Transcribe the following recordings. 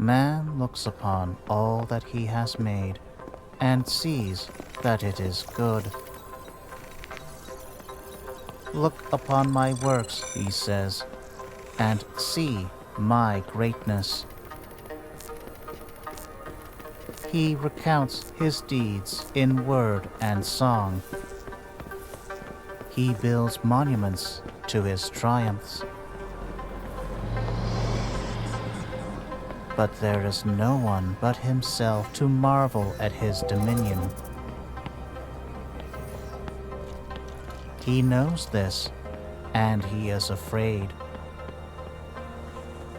Man looks upon all that he has made and sees that it is good. Look upon my works, he says, and see my greatness. He recounts his deeds in word and song. He builds monuments to his triumphs. But there is no one but himself to marvel at his dominion. He knows this, and he is afraid.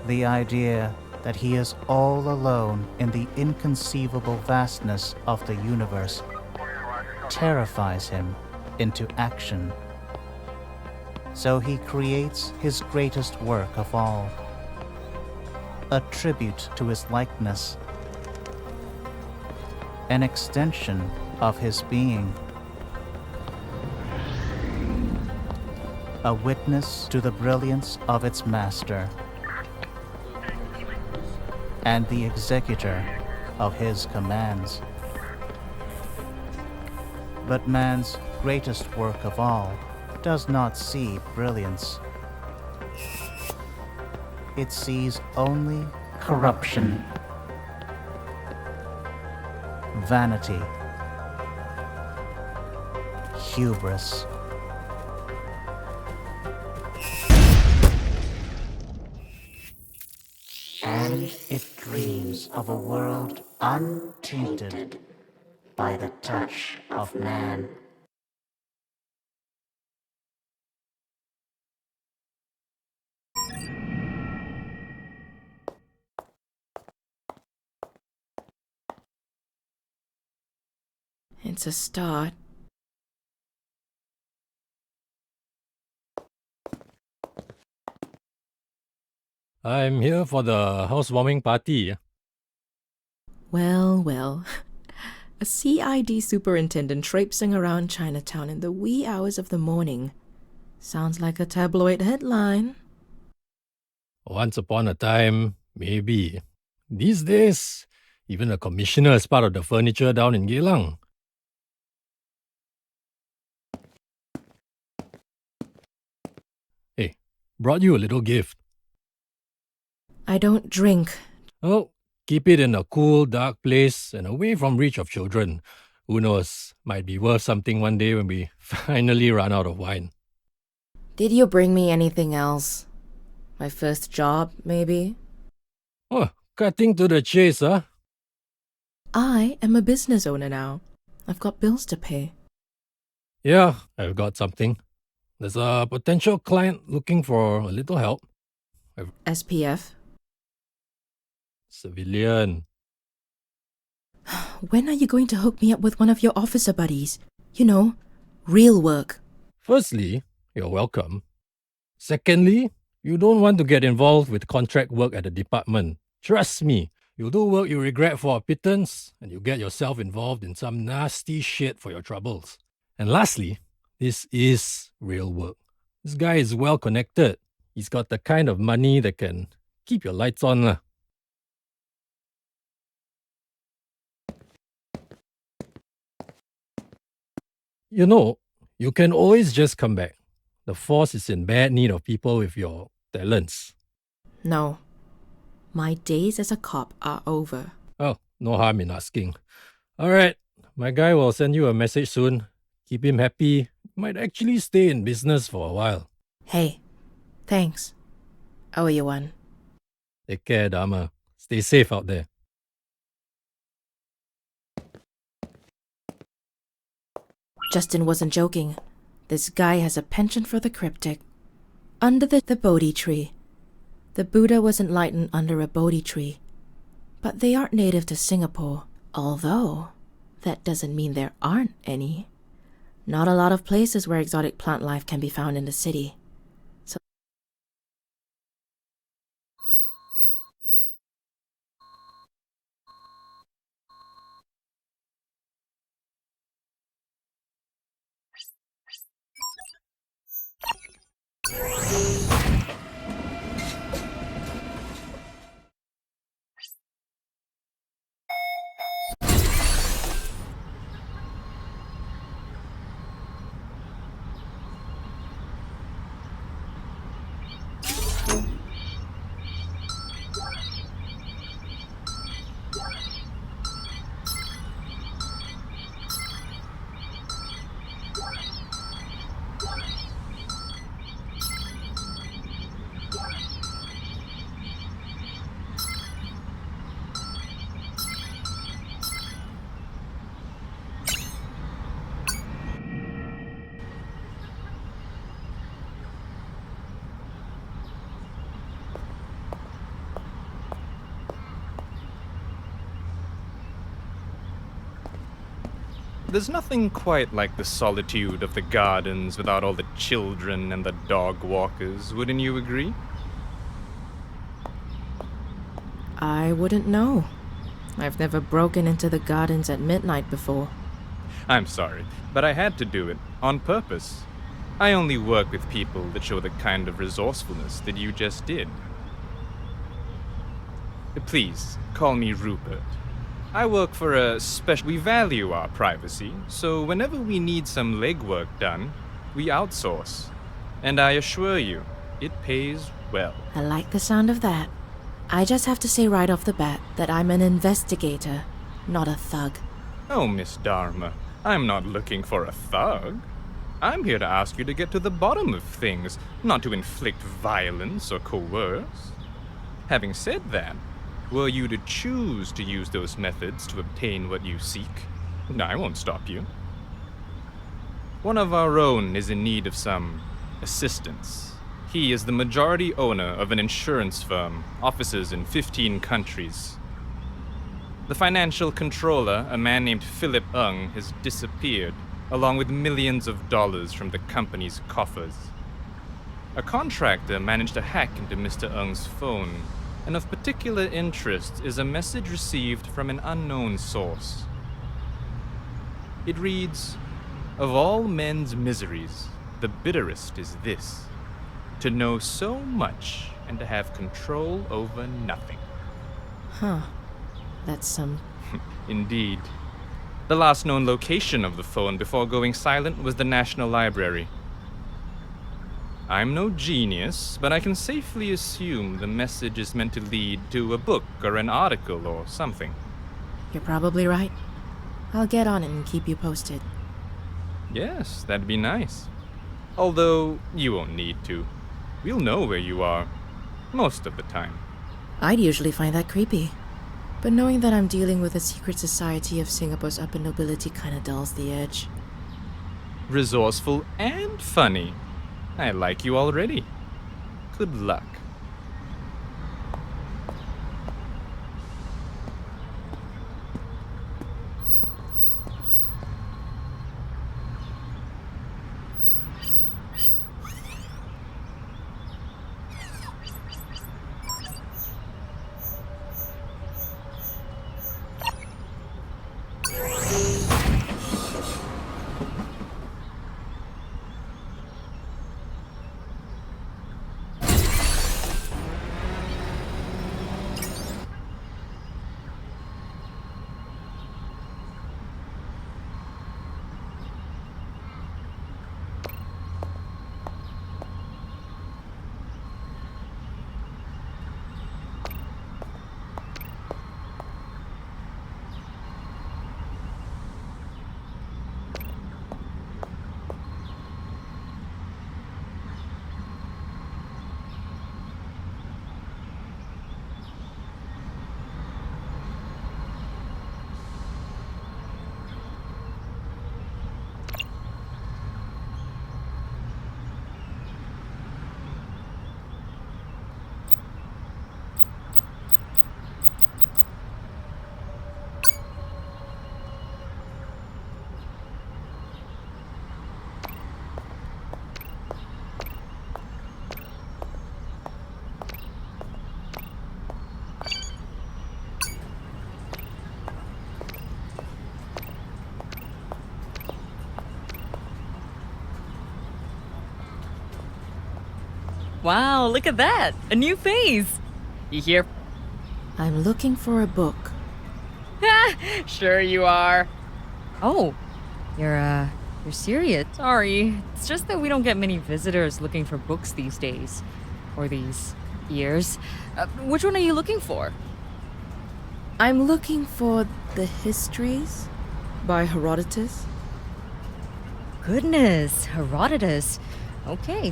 The idea that he is all alone in the inconceivable vastness of the universe terrifies him into action. So he creates his greatest work of all, a tribute to his likeness, an extension of his being, a witness to the brilliance of its master, and the executor of his commands. But man's greatest work of all does not see brilliance. It sees only corruption, vanity, hubris. And it dreams of a world untainted by the touch of man. It's a start. I'm here for the housewarming party. Well. A CID superintendent traipsing around Chinatown in the wee hours of the morning. Sounds like a tabloid headline. Once upon a time, maybe. These days, even a commissioner is part of the furniture down in Geylang. Hey, brought you a little gift. I don't drink. Oh, keep it in a cool, dark place and away from reach of children. Who knows, might be worth something one day when we finally run out of wine. Did you bring me anything else? My first job, maybe? Oh, cutting to the chase, huh? I am a business owner now. I've got bills to pay. Yeah, I've got something. There's a potential client looking for a little help. SPF? Civilian. When are you going to hook me up with one of your officer buddies? You know, real work. Firstly, you're welcome. Secondly, you don't want to get involved with contract work at the department. Trust me, you'll do work you regret for a pittance, and you'll get yourself involved in some nasty shit for your troubles. And lastly, this is real work. This guy is well connected. He's got the kind of money that can keep your lights on lah. You know, you can always just come back. The force is in bad need of people with your talents. No. My days as a cop are over. Oh, no harm in asking. Alright, my guy will send you a message soon. Keep him happy. Might actually stay in business for a while. Hey, thanks. I owe you one. Take care, Dharma. Stay safe out there. Justin wasn't joking. This guy has a penchant for the cryptic. Under the Bodhi tree. The Buddha was enlightened under a Bodhi tree. But they aren't native to Singapore. Although, that doesn't mean there aren't any. Not a lot of places where exotic plant life can be found in the city. There's nothing quite like the solitude of the gardens without all the children and the dog walkers, wouldn't you agree? I wouldn't know. I've never broken into the gardens at midnight before. I'm sorry, but I had to do it, on purpose. I only work with people that show the kind of resourcefulness that you just did. Please, call me Rupert. I work for a special... We value our privacy, so whenever we need some legwork done, we outsource. And I assure you, it pays well. I like the sound of that. I just have to say right off the bat that I'm an investigator, not a thug. Oh, Miss Dharma, I'm not looking for a thug. I'm here to ask you to get to the bottom of things, not to inflict violence or coerce. Having said that, were you to choose to use those methods to obtain what you seek, I won't stop you. One of our own is in need of some assistance. He is the majority owner of an insurance firm, offices in 15 countries. The financial controller, a man named Philip Ung, has disappeared, along with millions of dollars from the company's coffers. A contractor managed to hack into Mr. Ung's phone, and of particular interest is a message received from an unknown source. It reads, "Of all men's miseries, the bitterest is this, to know so much and to have control over nothing." Huh. That's some... Indeed. The last known location of the phone before going silent was the National Library. I'm no genius, but I can safely assume the message is meant to lead to a book or an article or something. You're probably right. I'll get on it and keep you posted. Yes, that'd be nice. Although, you won't need to. We'll know where you are. Most of the time. I'd usually find that creepy. But knowing that I'm dealing with the secret society of Singapore's upper nobility kinda dulls the edge. Resourceful and funny. I like you already. Good luck. Wow, look at that! A new phase! You here? I'm looking for a book. Sure you are. Oh, you're serious? Sorry, it's just that we don't get many visitors looking for books these days. Or these years. Which one are you looking for? I'm looking for the Histories by Herodotus. Goodness, Herodotus. Okay.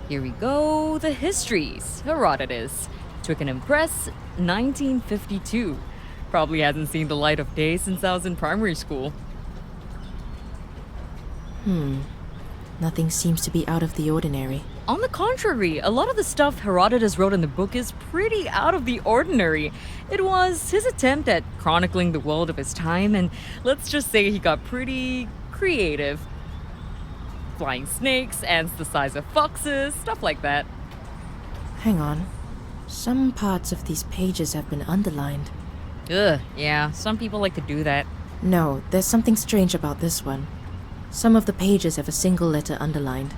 Here we go, the Histories, Herodotus. Took an Impress, 1952. Probably hasn't seen the light of day since I was in primary school. Nothing seems to be out of the ordinary. On the contrary, a lot of the stuff Herodotus wrote in the book is pretty out of the ordinary. It was his attempt at chronicling the world of his time, and let's just say he got pretty creative. Flying snakes, ants the size of foxes, stuff like that. Hang on. Some parts of these pages have been underlined. Ugh, yeah, some people like to do that. No, there's something strange about this one. Some of the pages have a single letter underlined.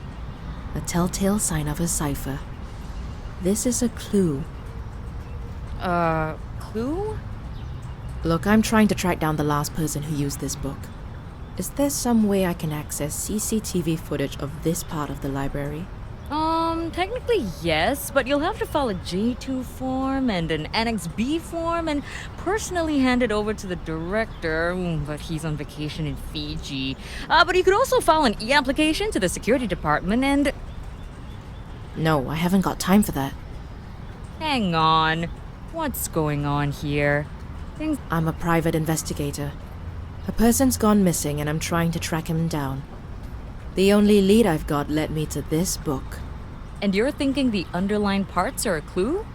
A telltale sign of a cipher. This is a clue. Clue? Look, I'm trying to track down the last person who used this book. Is there some way I can access CCTV footage of this part of the library? Technically yes, but you'll have to file a J2 form and an Annex B form and personally hand it over to the director, but he's on vacation in Fiji. But you could also file an e-application to the security department and... No, I haven't got time for that. Hang on. What's going on here? I'm a private investigator. A person's gone missing and I'm trying to track him down. The only lead I've got led me to this book. And you're thinking the underlined parts are a clue?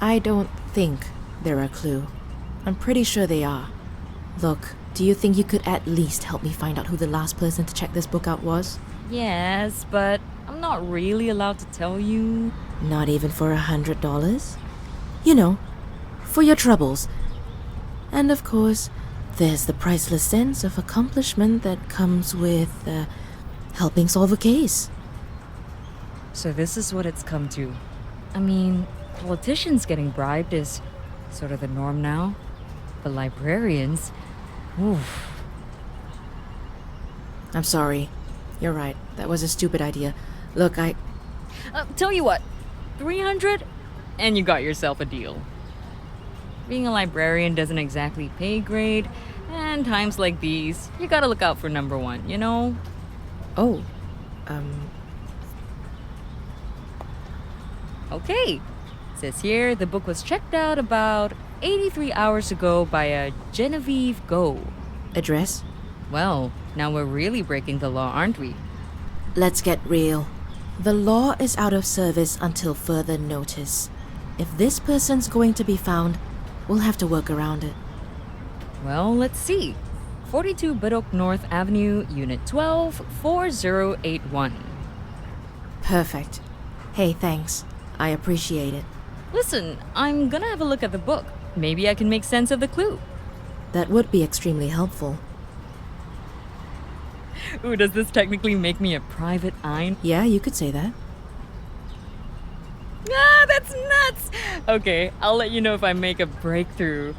I don't think they're a clue. I'm pretty sure they are. Look, do you think you could at least help me find out who the last person to check this book out was? Yes, but I'm not really allowed to tell you. Not even for $100? You know, for your troubles. And of course, there's the priceless sense of accomplishment that comes with helping solve a case. So this is what it's come to. I mean, politicians getting bribed is sort of the norm now. But librarians, oof. I'm sorry. You're right. That was a stupid idea. Look, Tell you what, 300 and you got yourself a deal. Being a librarian doesn't exactly pay grade, and times like these, you gotta look out for number one, you know? Oh, Okay. Says here the book was checked out about 83 hours ago by a Genevieve Go. Address? Well, now we're really breaking the law, aren't we? Let's get real. The law is out of service until further notice. If this person's going to be found, we'll have to work around it. Well, let's see. 42 Biddock North Avenue, Unit 12, 4081. Perfect. Hey, thanks. I appreciate it. Listen, I'm gonna have a look at the book. Maybe I can make sense of the clue. That would be extremely helpful. Ooh, does this technically make me a private eye? Yeah, you could say that. Ah, that's nuts! Okay, I'll let you know if I make a breakthrough.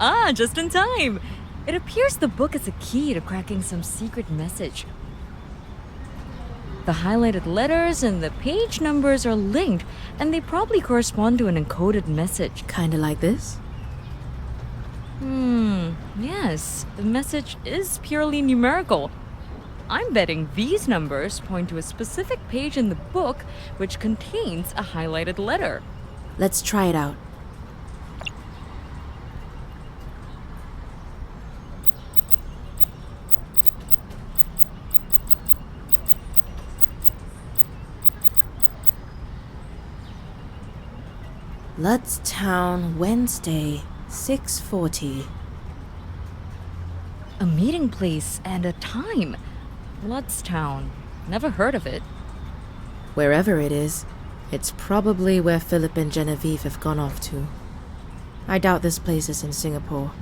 Ah, just in time. It appears the book is a key to cracking some secret message. The highlighted letters and the page numbers are linked, and they probably correspond to an encoded message. Kinda like this? Yes, the message is purely numerical. I'm betting these numbers point to a specific page in the book which contains a highlighted letter. Let's try it out. Ludstown, Wednesday, 6:40. A meeting place and a time. Ludstown. Never heard of it. Wherever it is, it's probably where Philip and Genevieve have gone off to. I doubt this place is in Singapore.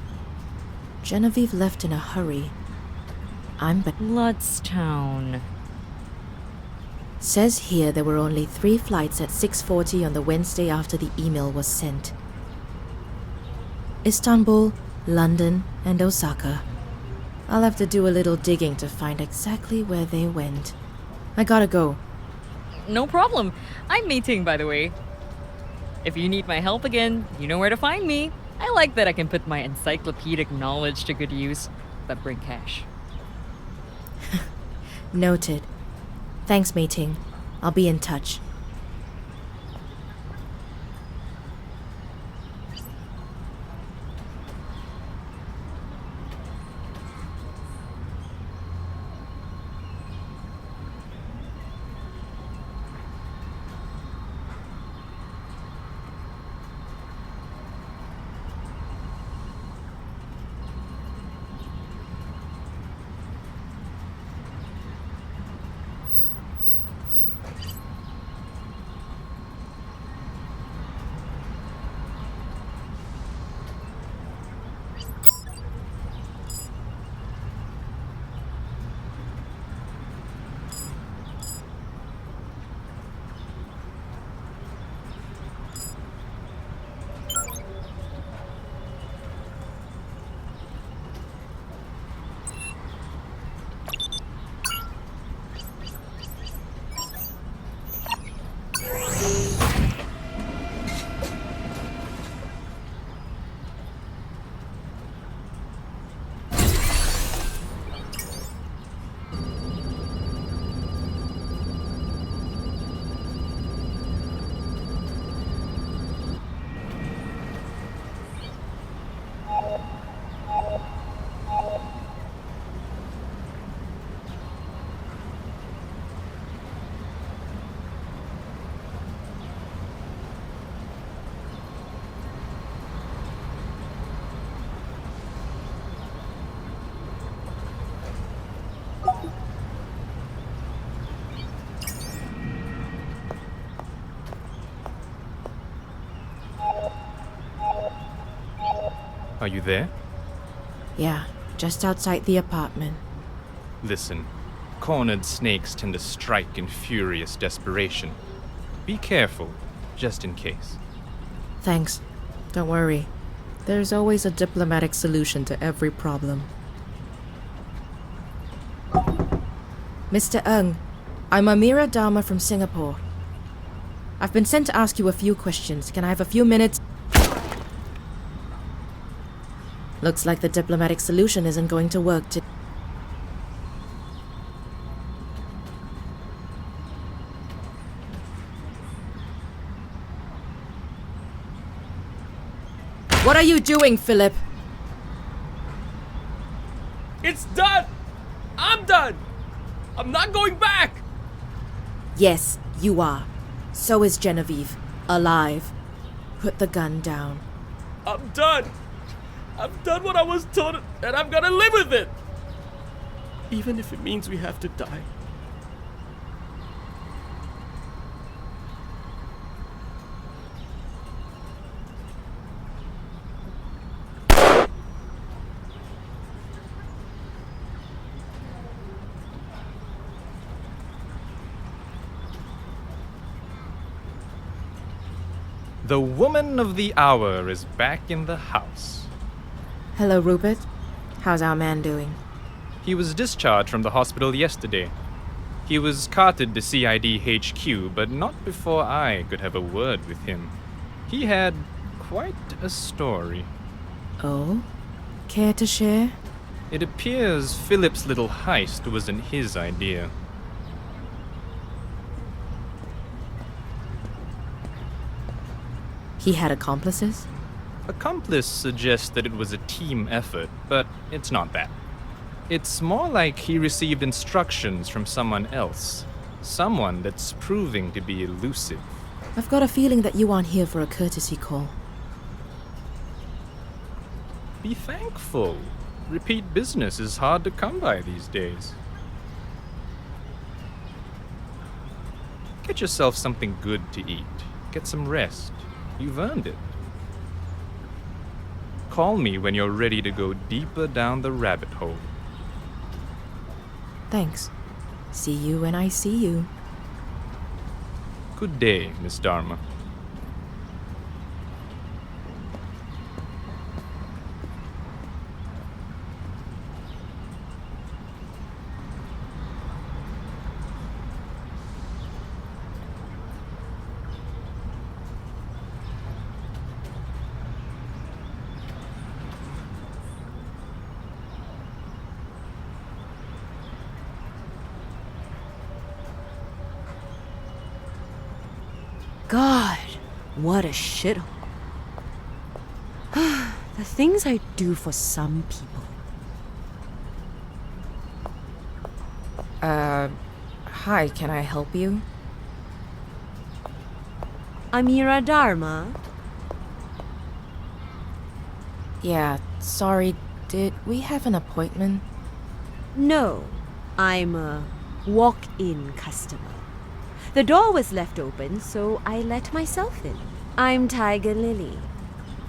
Genevieve left in a hurry. Ludstown. Says here there were only 3 flights at 6:40 on the Wednesday after the email was sent. Istanbul, London, and Osaka. I'll have to do a little digging to find exactly where they went. I gotta go. No problem. I'm meeting, by the way. If you need my help again, you know where to find me. I like that I can put my encyclopedic knowledge to good use, but bring cash. Noted. Thanks, Mei-Ting. I'll be in touch. Are you there? Yeah, just outside the apartment. Listen, cornered snakes tend to strike in furious desperation. Be careful, just in case. Thanks. Don't worry. There's always a diplomatic solution to every problem. Mr. Ng, I'm Amira Dharma from Singapore. I've been sent to ask you a few questions. Can I have a few minutes? Looks like the diplomatic solution isn't going to work today. What are you doing, Philip? It's done! I'm done! I'm not going back! Yes, you are. So is Genevieve. Alive. Put the gun down. I'm done! I've done what I was told, and I'm gonna live with it! Even if it means we have to die. The woman of the hour is back in the house. Hello, Rupert. How's our man doing? He was discharged from the hospital yesterday. He was carted to CID HQ, but not before I could have a word with him. He had quite a story. Oh? Care to share? It appears Philip's little heist wasn't his idea. He had accomplices? Accomplice suggests that it was a team effort, but it's not that. It's more like he received instructions from someone else. Someone that's proving to be elusive. I've got a feeling that you aren't here for a courtesy call. Be thankful. Repeat business is hard to come by these days. Get yourself something good to eat. Get some rest. You've earned it. Call me when you're ready to go deeper down the rabbit hole. Thanks. See you when I see you. Good day, Miss Dharma. God, what a shithole. The things I do for some people. Hi, can I help you? Amira Dharma? Yeah, sorry, did we have an appointment? No, I'm a walk-in customer. The door was left open, so I let myself in. I'm Tiger Lily.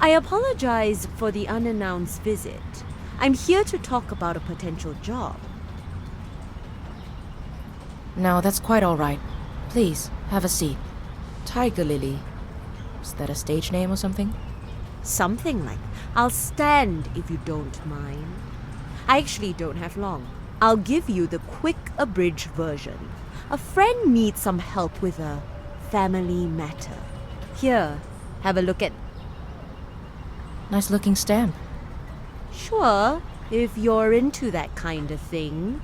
I apologize for the unannounced visit. I'm here to talk about a potential job. No, that's quite all right. Please, have a seat. Tiger Lily. Is that a stage name or something? Something like, I'll stand if you don't mind. I actually don't have long. I'll give you the quick abridged version. A friend needs some help with a family matter. Here, have a look at... Nice looking stamp. Sure, if you're into that kind of thing.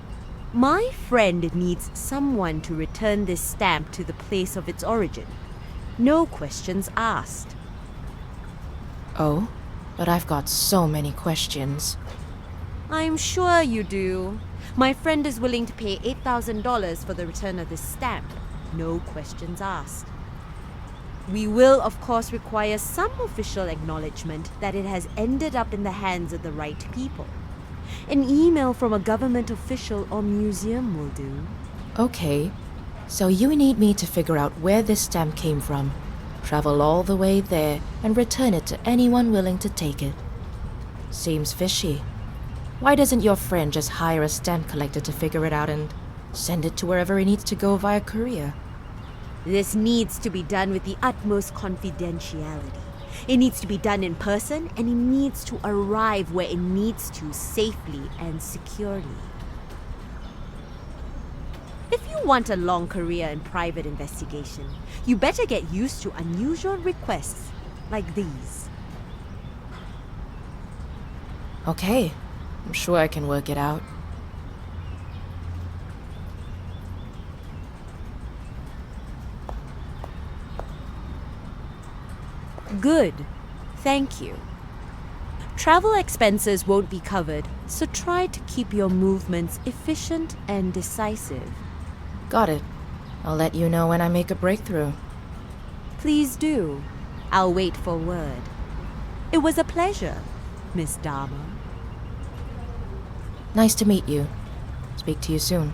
My friend needs someone to return this stamp to the place of its origin. No questions asked. Oh, but I've got so many questions. I'm sure you do. My friend is willing to pay $8,000 for the return of this stamp. No questions asked. We will, of course, require some official acknowledgement that it has ended up in the hands of the right people. An email from a government official or museum will do. Okay, so you need me to figure out where this stamp came from, travel all the way there, and return it to anyone willing to take it. Seems fishy. Why doesn't your friend just hire a stamp collector to figure it out and send it to wherever it needs to go via courier? This needs to be done with the utmost confidentiality. It needs to be done in person, and it needs to arrive where it needs to safely and securely. If you want a long career in private investigation, you better get used to unusual requests like these. Okay, I'm sure I can work it out. Good. Thank you. Travel expenses won't be covered, so try to keep your movements efficient and decisive. Got it. I'll let you know when I make a breakthrough. Please do. I'll wait for word. It was a pleasure, Miss Dharma. Nice to meet you. Speak to you soon.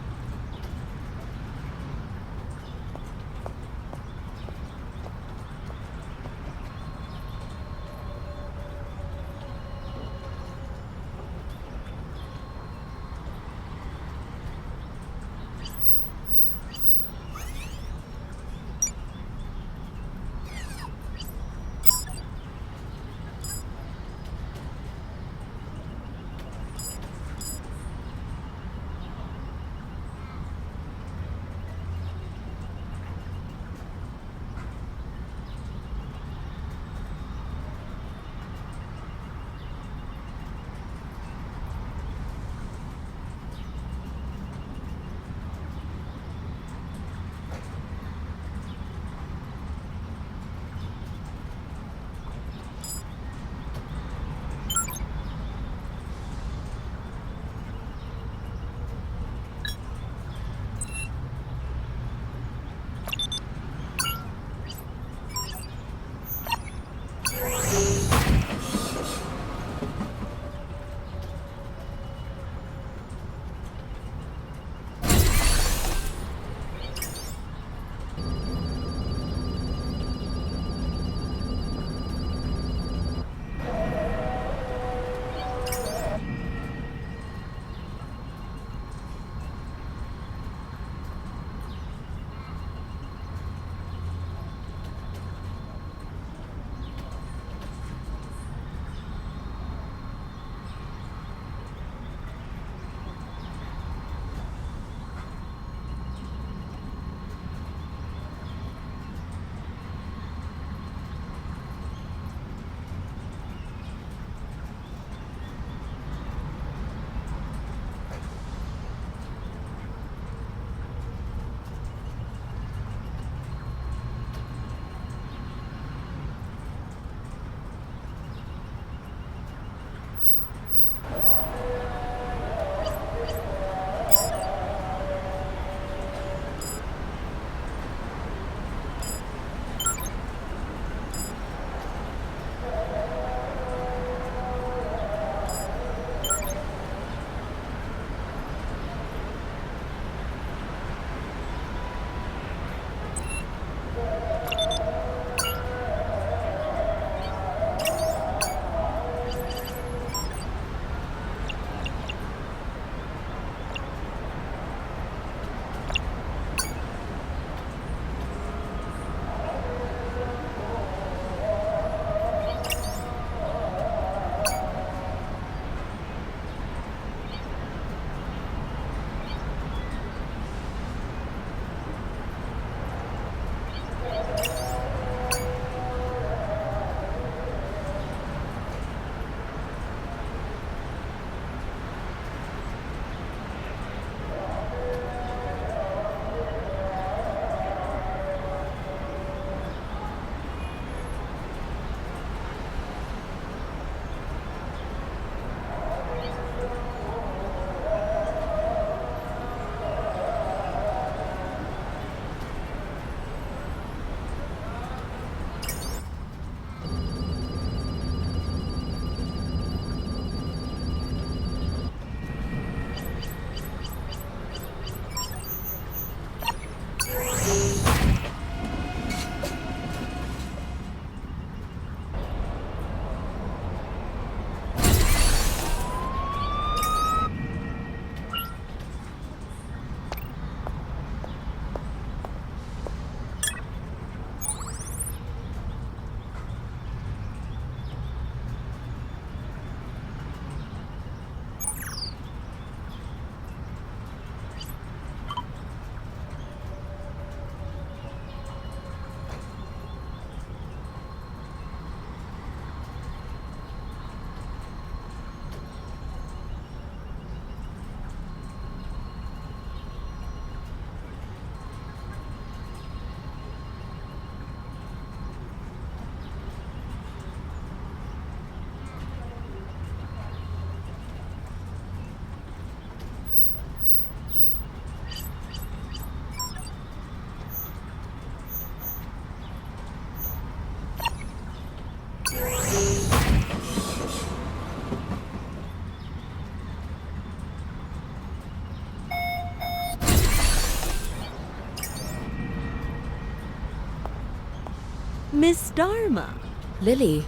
Miss Dharma. Lily,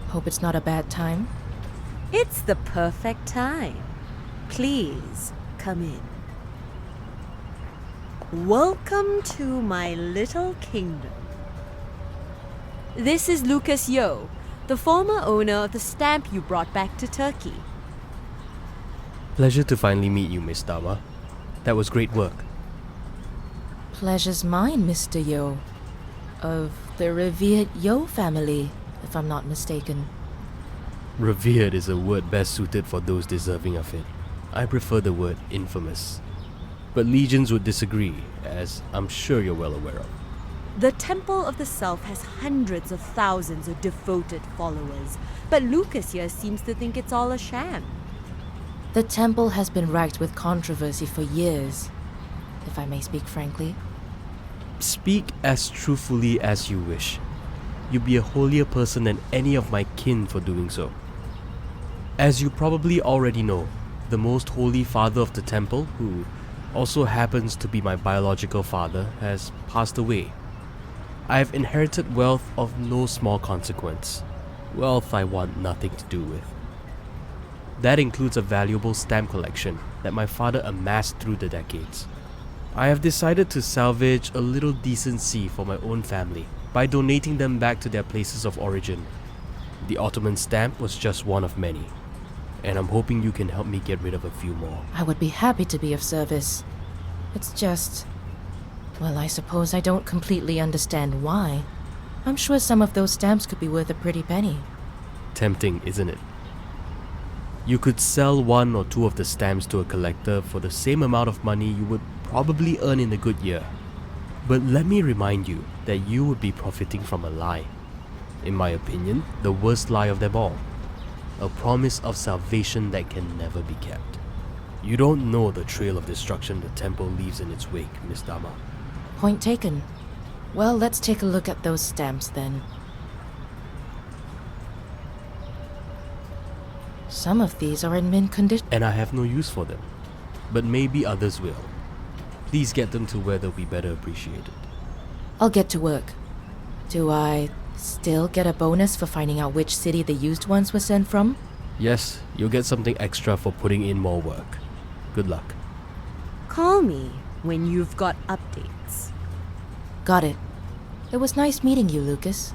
hope it's not a bad time. It's the perfect time. Please come in. Welcome to my little kingdom. This is Lucas Yo, the former owner of the stamp you brought back to Turkey. Pleasure to finally meet you, Miss Dharma. That was great work. Pleasure's mine, Mr. Yo. Of the revered Yo family, if I'm not mistaken. Revered is a word best suited for those deserving of it. I prefer the word infamous. But legions would disagree, as I'm sure you're well aware of. The Temple of the Self has hundreds of thousands of devoted followers, but Lucas here seems to think it's all a sham. The temple has been racked with controversy for years, if I may speak frankly. Speak as truthfully as you wish. You'd be a holier person than any of my kin for doing so. As you probably already know, the most holy father of the temple, who also happens to be my biological father, has passed away. I have inherited wealth of no small consequence. Wealth I want nothing to do with. That includes a valuable stamp collection that my father amassed through the decades. I have decided to salvage a little decency for my own family by donating them back to their places of origin. The Ottoman stamp was just one of many, and I'm hoping you can help me get rid of a few more. I would be happy to be of service. It's just... well, I suppose I don't completely understand why. I'm sure some of those stamps could be worth a pretty penny. Tempting, isn't it? You could sell one or two of the stamps to a collector for the same amount of money you would probably earn in a good year. But let me remind you that you would be profiting from a lie. In my opinion, the worst lie of them all. A promise of salvation that can never be kept. You don't know the trail of destruction the temple leaves in its wake, Miss Dharma. Point taken. Well, let's take a look at those stamps then. Some of these are in mint condition. And I have no use for them. But maybe others will. Please get them to where they'll be better appreciated. I'll get to work. Do I still get a bonus for finding out which city the used ones were sent from? Yes, you'll get something extra for putting in more work. Good luck. Call me when you've got updates. Got it. It was nice meeting you, Lucas.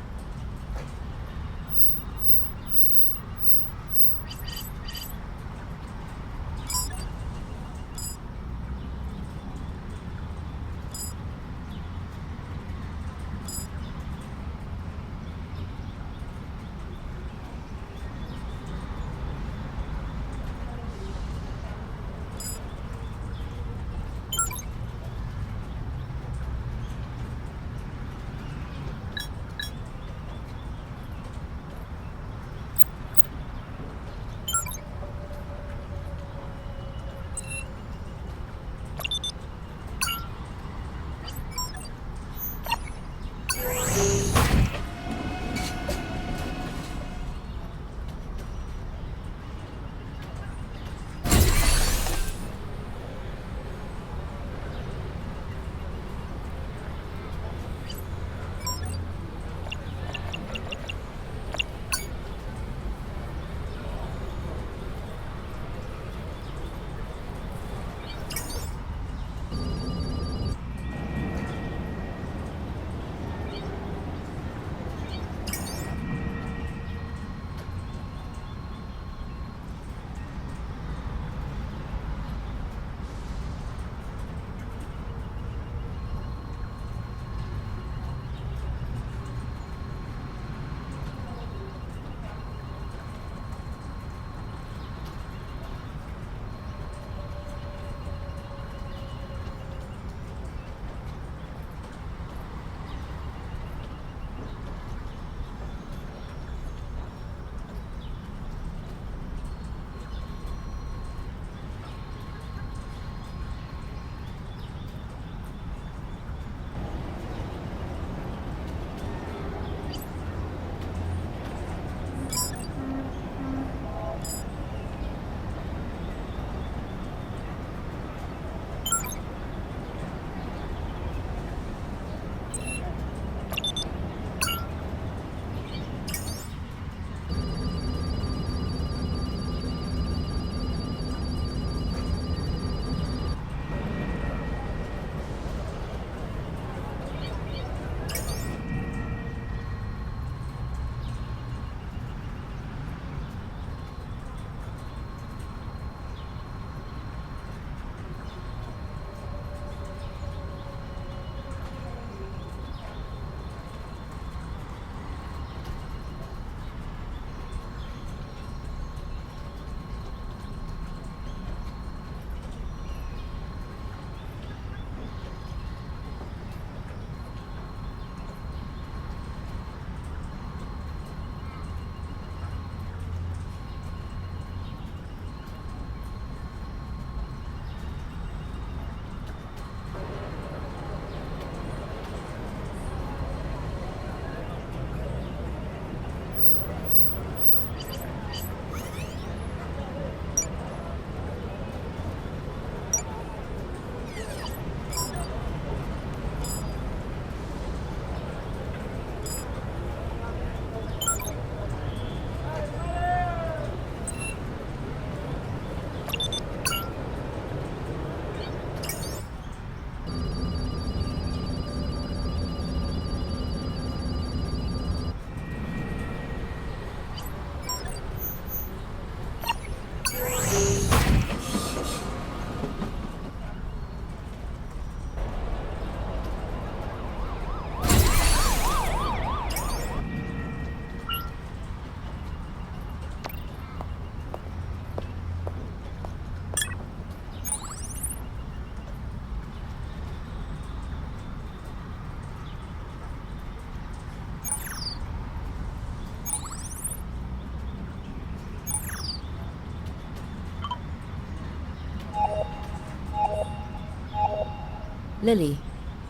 Lily,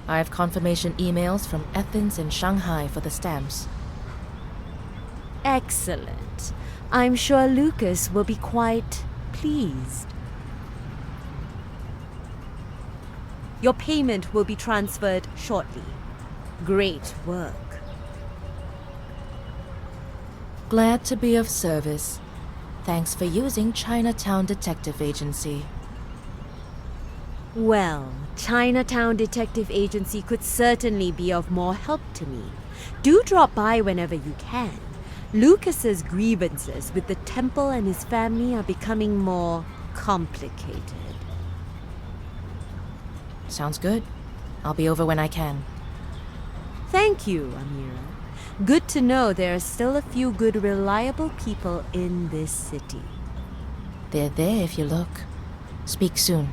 I have confirmation emails from Athens and Shanghai for the stamps. Excellent. I'm sure Lucas will be quite pleased. Your payment will be transferred shortly. Great work. Glad to be of service. Thanks for using Chinatown Detective Agency. Well, Chinatown Detective Agency could certainly be of more help to me. Do drop by whenever you can. Lucas's grievances with the temple and his family are becoming more complicated. Sounds good. I'll be over when I can. Thank you, Amira. Good to know there are still a few good, reliable people in this city. They're there if you look. Speak soon.